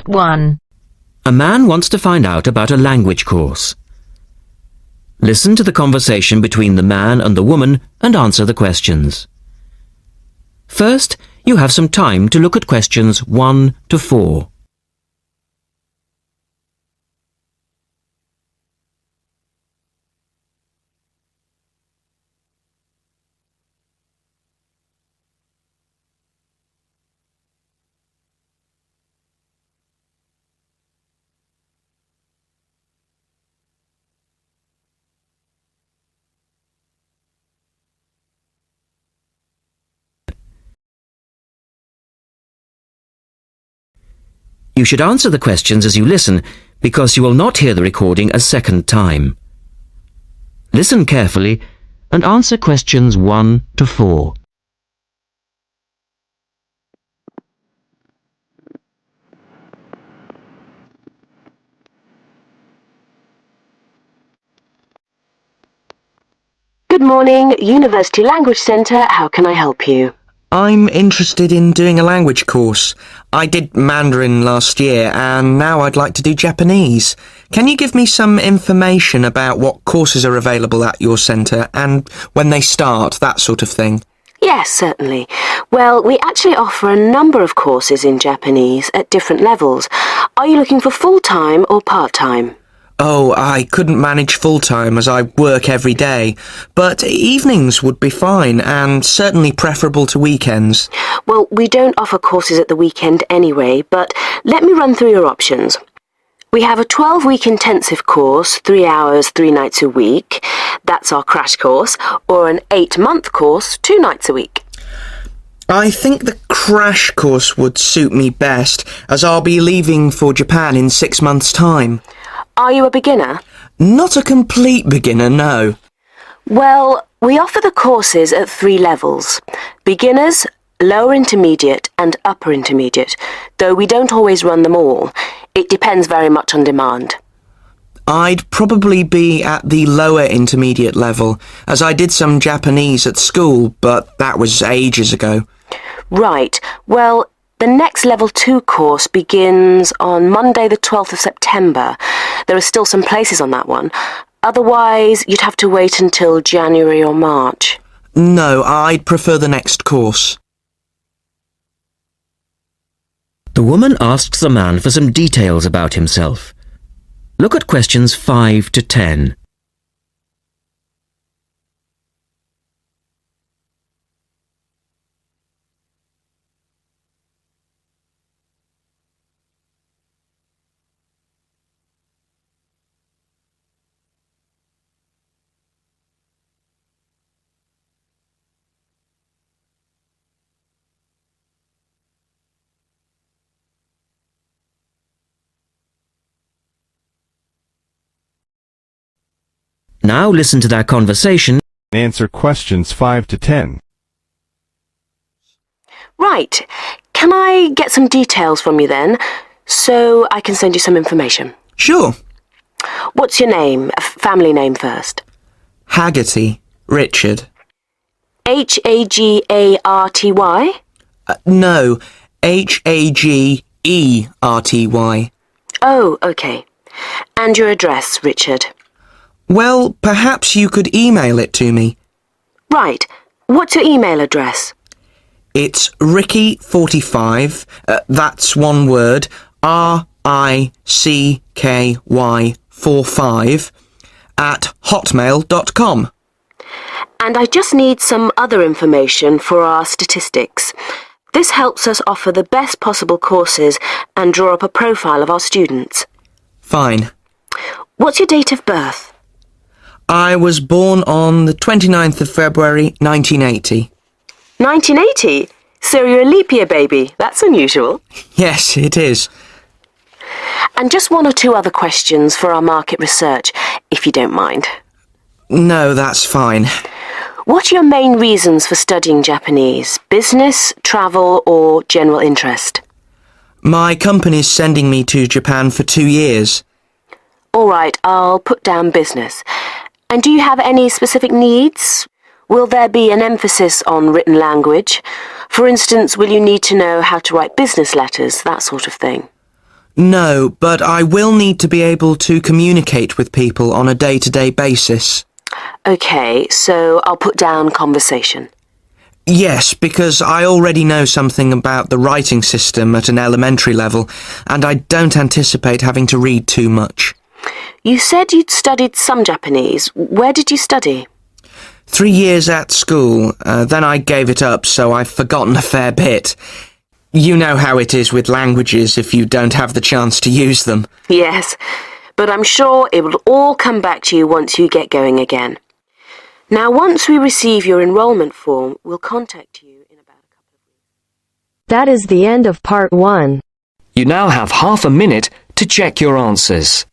Part 1. A man wants to find out about a language course. Listen to the conversation between the man and the woman and answer the questions. First, you have some time to look at questions 1 to 4. You should answer the questions as you listen, because you will not hear the recording a second time. Listen carefully and answer questions 1 to 4. Good morning, University Language Centre. How can I help you? I'm interested in doing a language course. I did Mandarin last year and now I'd like to do Japanese. Can you give me some information about what courses are available at your centre and when they start, that sort of thing? Yes, certainly. Well, we actually offer a number of courses in Japanese at different levels. Are you looking for full-time or part-time? Oh, I couldn't manage full-time as I work every day, but evenings would be fine and certainly preferable to weekends. Well, we don't offer courses at the weekend anyway, but let me run through your options. We have a 12-week intensive course, 3 hours, 3 nights a week. That's our crash course, or an 8-month course, 2 nights a week. I think the crash course would suit me best, as I'll be leaving for Japan in 6 months' time. Are you a beginner? Not a complete beginner, no. Well, we offer the courses at 3 levels. Beginners, lower intermediate and upper intermediate, though we don't always run them all. It depends very much on demand. I'd probably be at the lower intermediate level, as I did some Japanese at school, but that was ages ago. Right. Well, the next Level 2 course begins on Monday the 12th of September. There are still some places on that one. Otherwise, you'd have to wait until January or March. No, I'd prefer the next course. The woman asks the man for some details about himself. Look at questions 5 to 10. Now listen to that conversation. Answer questions 5 to 10. Right. Can I get some details from you then, so I can send you some information? Sure. What's your name? Family name first. Haggerty. Richard. Hagarty? No, Hagerty. Oh, okay. And your address, Richard? Well, perhaps you could email it to me. Right. What's your email address? It's Ricky45, that's one word, RICKY45, at hotmail.com. And I just need some other information for our statistics. This helps us offer the best possible courses and draw up a profile of our students. Fine. What's your date of birth? I was born on the 29th of February, 1980. 1980? So you're a leap year baby. That's unusual. Yes, it is. And just 1 or 2 other questions for our market research, if you don't mind. No, that's fine. What are your main reasons for studying Japanese? Business, travel, or general interest? My company's sending me to Japan for 2 years. All right, I'll put down business. And do you have any specific needs? Will there be an emphasis on written language? For instance, will you need to know how to write business letters, that sort of thing? No, but I will need to be able to communicate with people on a day-to-day basis. OK, so I'll put down conversation. Yes, because I already know something about the writing system at an elementary level, and I don't anticipate having to read too much. You said you'd studied some Japanese. Where did you study? 3 years at school, then I gave it up, so I've forgotten a fair bit. You know how it is with languages if you don't have the chance to use them. Yes, but I'm sure it will all come back to you once you get going again. Now, once we receive your enrolment form, we'll contact you in about a couple of weeks. That is the end of part 1. You now have half a minute to check your answers.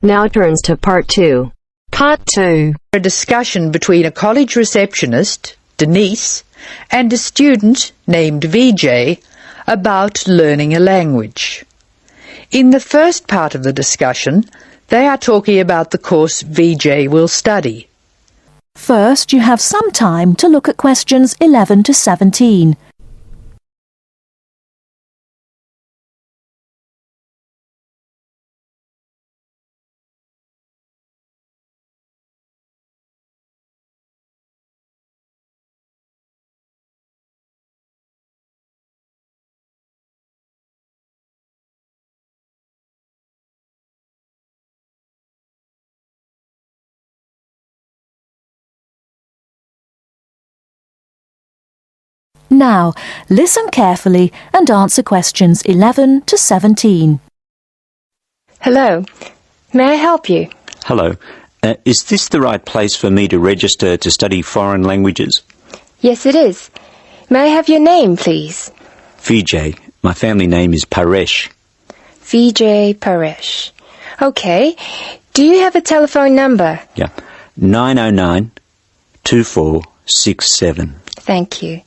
Now turns to part 2. Part 2. A discussion between a college receptionist, Denise, and a student named VJ about learning a language. In the first part of the discussion, they are talking about the course VJ will study. First, you have some time to look at questions 11 to 17. Now, listen carefully and answer questions 11 to 17. Hello. May I help you? Hello. Is this the right place for me to register to study foreign languages? Yes, it is. May I have your name, please? Vijay. My family name is Paresh. Vijay Paresh. Okay. Do you have a telephone number? Yeah. 909-2467. Thank you.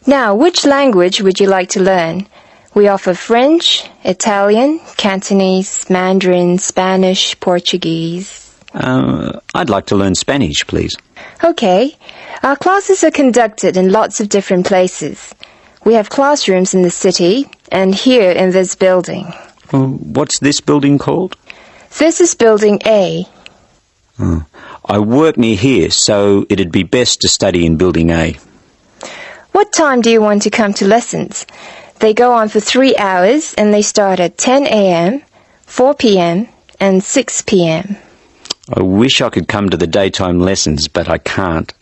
Now, which language would you like to learn? We offer French, Italian, Cantonese, Mandarin, Spanish, Portuguese. I'd like to learn Spanish, please. Okay. Our classes are conducted in lots of different places. We have classrooms in the city and here in this building. What's this building called? This is Building A. I work near here, so it'd be best to study in Building A. What time do you want to come to lessons? They go on for 3 hours and they start at 10 a.m., 4 p.m. and 6 p.m. I wish I could come to the daytime lessons, but I can't.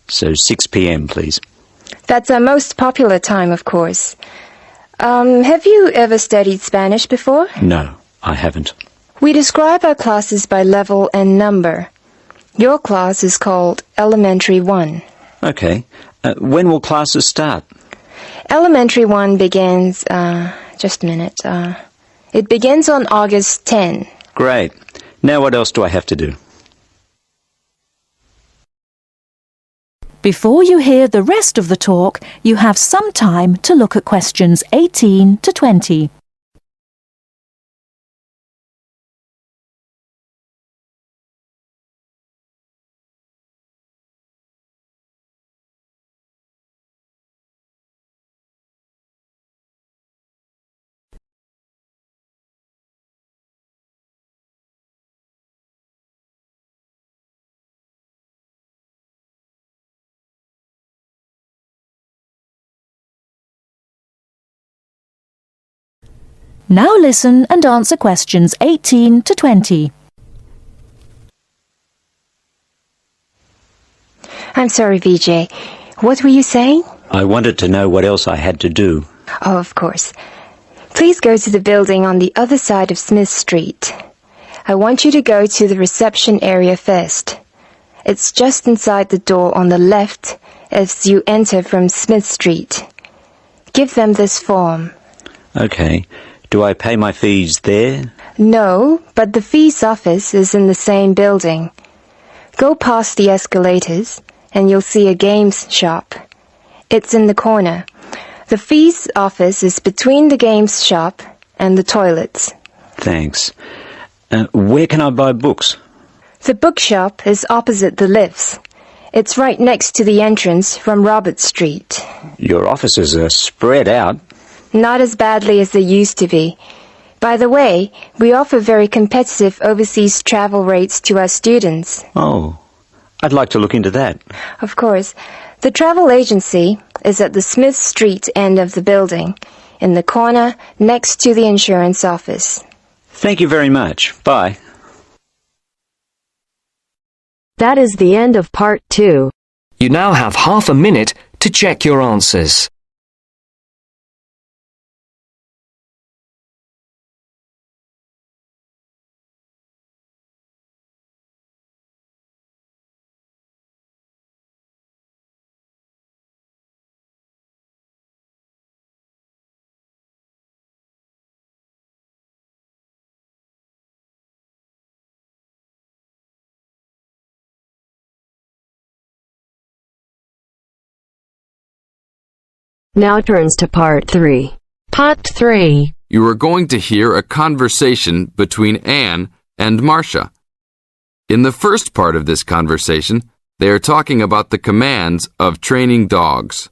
So 6 p.m, please. That's our most popular time, of course. Have you ever studied Spanish before? No, I haven't. We describe our classes by level and number. Your class is called Elementary 1. Okay. When will classes start? Elementary 1 begins, just a minute, it begins on August 10. Great. Now what else do I have to do? Before you hear the rest of the talk, you have some time to look at questions 18 to 20. Now listen and answer questions 18 to 20. I'm sorry, Vijay. What were you saying? I wanted to know what else I had to do. Oh, of course. Please go to the building on the other side of Smith Street. I want you to go to the reception area first. It's just inside the door on the left as you enter from Smith Street. Give them this form. Okay. Do I pay my fees there? No, but the fees office is in the same building. Go past the escalators, and you'll see a games shop. It's in the corner. The fees office is between the games shop and the toilets. Thanks. Where can I buy books? The bookshop is opposite the lifts. It's right next to the entrance from Robert Street. Your offices are spread out. Not as badly as they used to be. By the way, we offer very competitive overseas travel rates to our students. Oh, I'd like to look into that. Of course. The travel agency is at the Smith Street end of the building, in the corner next to the insurance office. Thank you very much. Bye. That is the end of part 2. You now have half a minute to check your answers. Now turns to part 3. Part 3. You are going to hear a conversation between Anne and Marcia. In the first part of this conversation, they are talking about the commands of training dogs.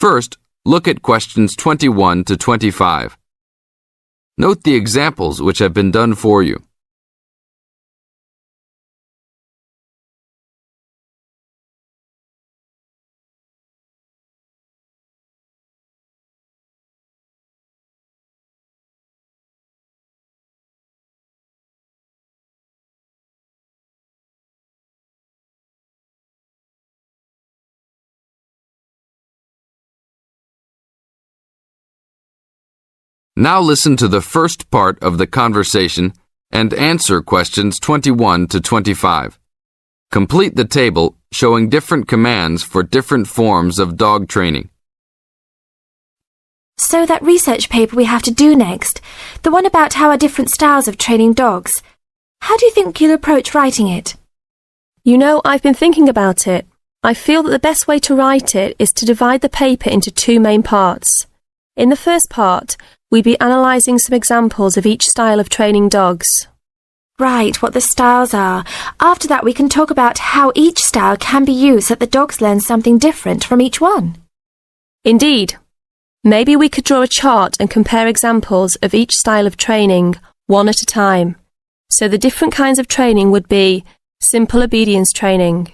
First, look at questions 21 to 25. Note the examples which have been done for you. Now listen to the first part of the conversation and answer questions 21 to 25. Complete the table showing different commands for different forms of dog training. So that research paper we have to do next, the one about how are different styles of training dogs, how do you think you'll approach writing it? You know, I've been thinking about it. I feel that the best way to write it is to divide the paper into two main parts. In the first part, we'd be analysing some examples of each style of training dogs. Right, what the styles are. After that we can talk about how each style can be used so that the dogs learn something different from each one. Indeed. Maybe we could draw a chart and compare examples of each style of training, one at a time. So the different kinds of training would be simple obedience training.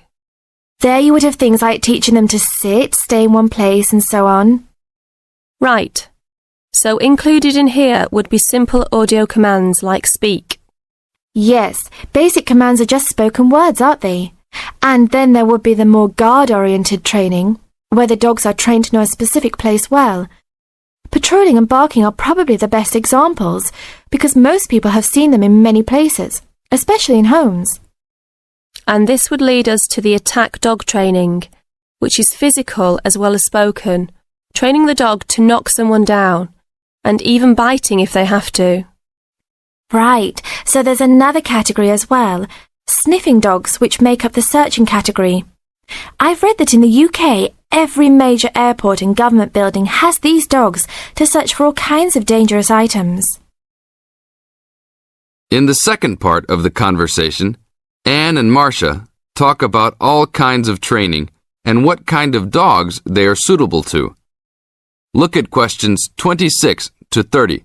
There you would have things like teaching them to sit, stay in one place and so on. Right. So included in here would be simple audio commands like speak. Yes, basic commands are just spoken words, aren't they? And then there would be the more guard-oriented training, where the dogs are trained to know a specific place well. Patrolling and barking are probably the best examples, because most people have seen them in many places, especially in homes. And this would lead us to the attack dog training, which is physical as well as spoken, training the dog to knock someone down, and even biting if they have to. Right, so there's another category as well, sniffing dogs, which make up the searching category. I've read that in the UK, every major airport and government building has these dogs to search for all kinds of dangerous items. In the second part of the conversation, Anne and Marcia talk about all kinds of training and what kind of dogs they are suitable to. Look at questions 26 to 30.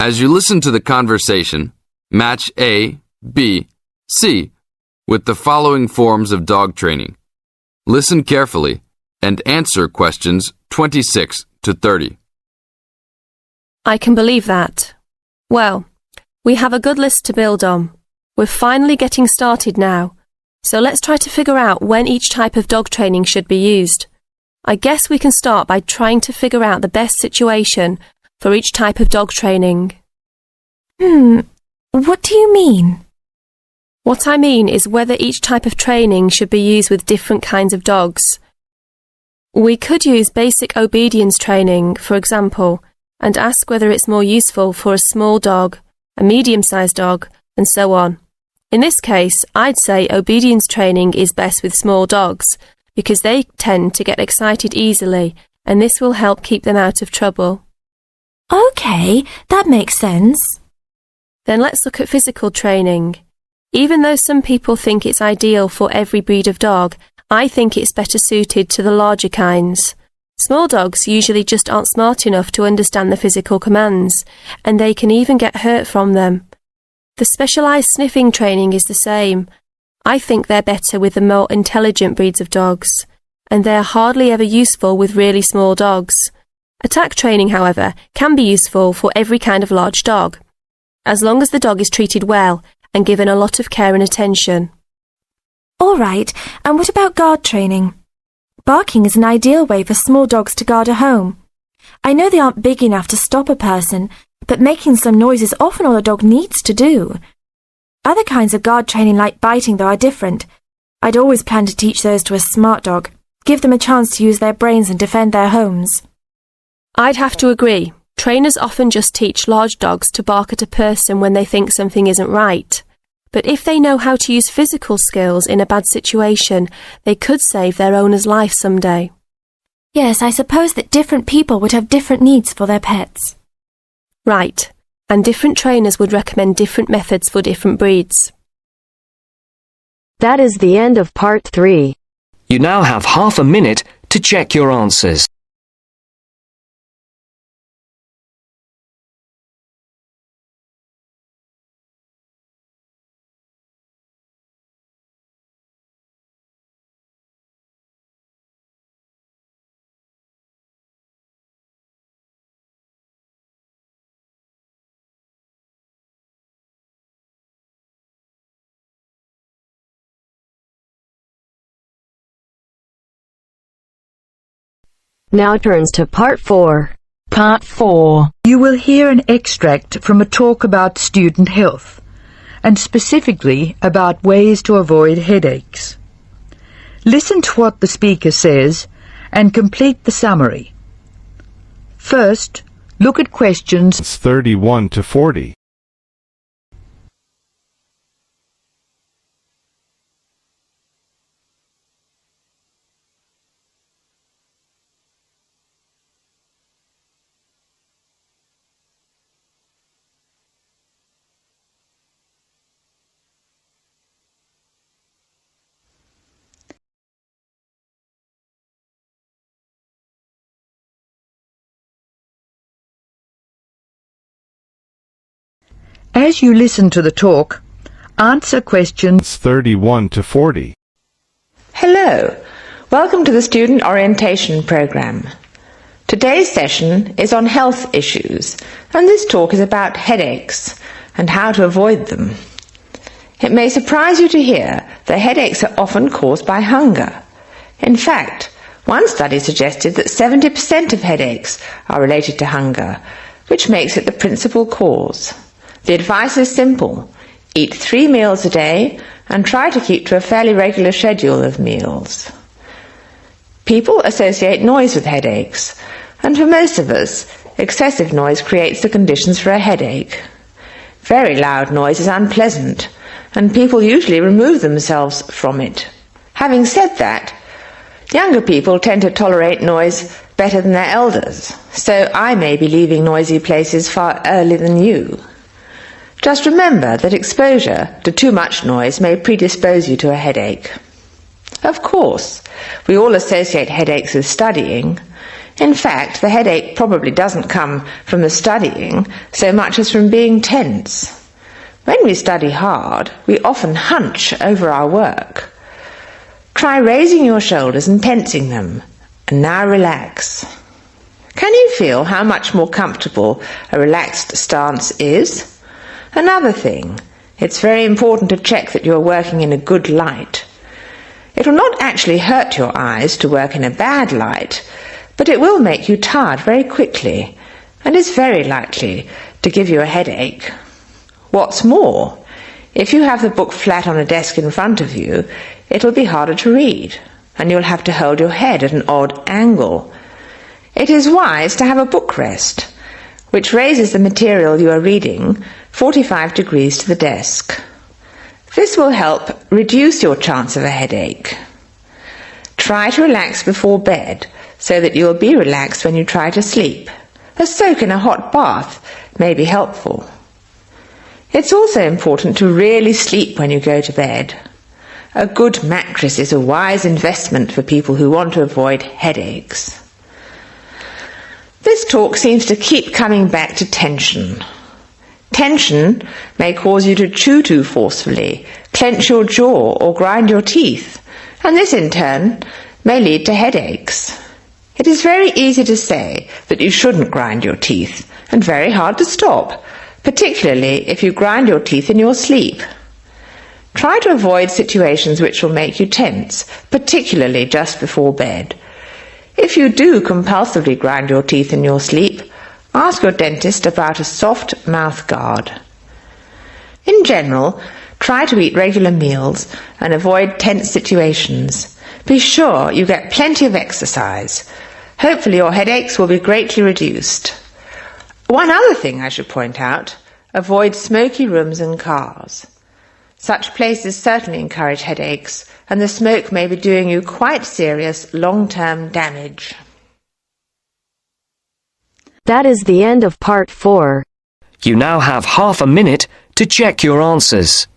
As you listen to the conversation, match A, B, C with the following forms of dog training. Listen carefully and answer questions 26 to 30. I can believe that. Well, we have a good list to build on. We're finally getting started now, so let's try to figure out when each type of dog training should be used. I guess we can start by trying to figure out the best situation for each type of dog training. What do you mean? What I mean is whether each type of training should be used with different kinds of dogs. We could use basic obedience training, for example, and ask whether it's more useful for a small dog, a medium-sized dog, and so on. In this case, I'd say obedience training is best with small dogs, because they tend to get excited easily, and this will help keep them out of trouble. Okay, that makes sense. Then let's look at physical training. Even though some people think it's ideal for every breed of dog, I think it's better suited to the larger kinds. Small dogs usually just aren't smart enough to understand the physical commands, and they can even get hurt from them. The specialised sniffing training is the same. I think they're better with the more intelligent breeds of dogs, and they're hardly ever useful with really small dogs. Attack training, however, can be useful for every kind of large dog, as long as the dog is treated well and given a lot of care and attention. All right, and what about guard training? Barking is an ideal way for small dogs to guard a home. I know they aren't big enough to stop a person, but making some noise is often all a dog needs to do. Other kinds of guard training like biting, though, are different. I'd always plan to teach those to a smart dog, give them a chance to use their brains and defend their homes. I'd have to agree. Trainers often just teach large dogs to bark at a person when they think something isn't right. But if they know how to use physical skills in a bad situation, they could save their owner's life someday. Yes, I suppose that different people would have different needs for their pets. Right, and different trainers would recommend different methods for different breeds. That is the end of part 3. You now have half a minute to check your answers. Now turns to part 4. Part 4. You will hear an extract from a talk about student health, and specifically about ways to avoid headaches. Listen to what the speaker says and complete the summary. First, look at questions 31 to 40. As you listen to the talk, answer questions 31 to 40. Hello, welcome to the Student Orientation Programme. Today's session is on health issues, and this talk is about headaches and how to avoid them. It may surprise you to hear that headaches are often caused by hunger. In fact, one study suggested that 70% of headaches are related to hunger, which makes it the principal cause. The advice is simple. Eat 3 meals a day and try to keep to a fairly regular schedule of meals. People associate noise with headaches, and for most of us, excessive noise creates the conditions for a headache. Very loud noise is unpleasant, and people usually remove themselves from it. Having said that, younger people tend to tolerate noise better than their elders, so I may be leaving noisy places far earlier than you. Just remember that exposure to too much noise may predispose you to a headache. Of course, we all associate headaches with studying. In fact, the headache probably doesn't come from the studying so much as from being tense. When we study hard, we often hunch over our work. Try raising your shoulders and tensing them, and now relax. Can you feel how much more comfortable a relaxed stance is? Another thing, it's very important to check that you are working in a good light. It will not actually hurt your eyes to work in a bad light, but it will make you tired very quickly and is very likely to give you a headache. What's more, if you have the book flat on a desk in front of you, it will be harder to read, and you'll have to hold your head at an odd angle. It is wise to have a book rest, which raises the material you are reading 45 degrees to the desk. This will help reduce your chance of a headache. Try to relax before bed so that you will be relaxed when you try to sleep. A soak in a hot bath may be helpful. It's also important to really sleep when you go to bed. A good mattress is a wise investment for people who want to avoid headaches. This talk seems to keep coming back to tension. Tension may cause you to chew too forcefully, clench your jaw or grind your teeth, and this in turn may lead to headaches. It is very easy to say that you shouldn't grind your teeth, and very hard to stop, particularly if you grind your teeth in your sleep. Try to avoid situations which will make you tense, particularly just before bed. If you do compulsively grind your teeth in your sleep, ask your dentist about a soft mouth guard. In general, try to eat regular meals and avoid tense situations. Be sure you get plenty of exercise. Hopefully your headaches will be greatly reduced. One other thing I should point out, avoid smoky rooms and cars. Such places certainly encourage headaches, and the smoke may be doing you quite serious long-term damage. That is the end of part 4. You now have half a minute to check your answers.